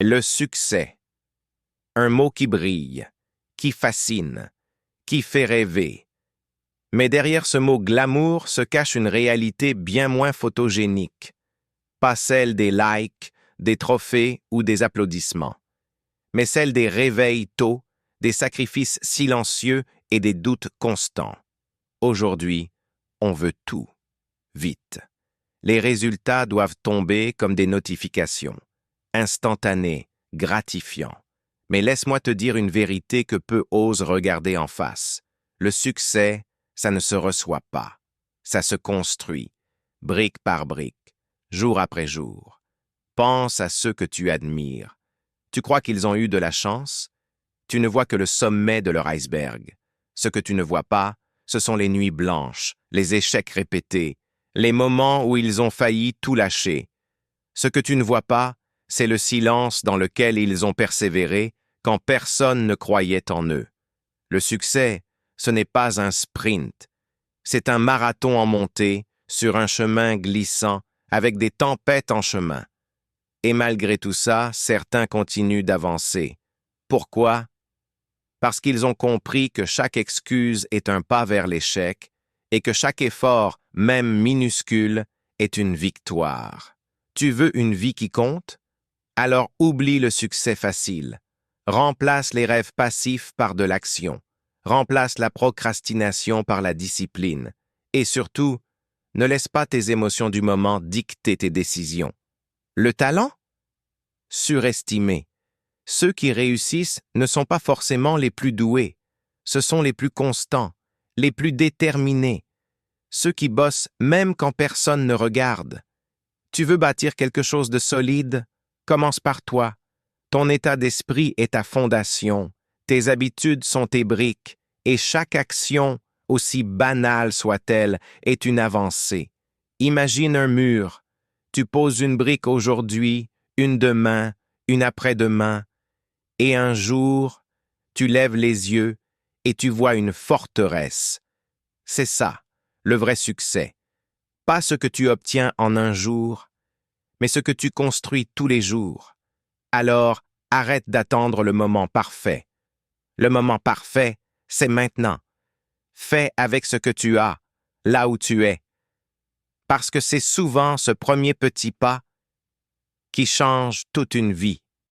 Le succès, un mot qui brille, qui fascine, qui fait rêver. Mais derrière ce mot glamour se cache une réalité bien moins photogénique, pas celle des likes, des trophées ou des applaudissements, mais celle des réveils tôt, des sacrifices silencieux et des doutes constants. Aujourd'hui, on veut tout, vite. Les résultats doivent tomber comme des notifications, instantanés, gratifiants. Mais laisse-moi te dire une vérité que peu osent regarder en face. Le succès, ça ne se reçoit pas. Ça se construit, brique par brique, jour après jour. Pense à ceux que tu admires. Tu crois qu'ils ont eu de la chance? Tu ne vois que le sommet de leur iceberg. Ce que tu ne vois pas, ce sont les nuits blanches, les échecs répétés, les moments où ils ont failli tout lâcher. Ce que tu ne vois pas, c'est le silence dans lequel ils ont persévéré quand personne ne croyait en eux. Le succès, ce n'est pas un sprint. C'est un marathon en montée, sur un chemin glissant, avec des tempêtes en chemin. Et malgré tout ça, certains continuent d'avancer. Pourquoi? Parce qu'ils ont compris que chaque excuse est un pas vers l'échec et que chaque effort, même minuscule, est une victoire. Tu veux une vie qui compte? Alors oublie le succès facile. Remplace les rêves passifs par de l'action. Remplace la procrastination par la discipline. Et surtout, ne laisse pas tes émotions du moment dicter tes décisions. Le talent? Surestimé. Ceux qui réussissent ne sont pas forcément les plus doués. Ce sont les plus constants, les plus déterminés. Ceux qui bossent même quand personne ne regarde. Tu veux bâtir quelque chose de solide? Commence par toi. Ton état d'esprit est ta fondation. Tes habitudes sont tes briques. Et chaque action, aussi banale soit-elle, est une avancée. Imagine un mur. Tu poses une brique aujourd'hui, une demain, une après-demain. Et un jour, tu lèves les yeux et tu vois une forteresse. C'est ça, le vrai succès. Pas ce que tu obtiens en un jour, mais ce que tu construis tous les jours. Alors, arrête d'attendre le moment parfait. Le moment parfait, c'est maintenant. Fais avec ce que tu as, là où tu es. Parce que c'est souvent ce premier petit pas qui change toute une vie.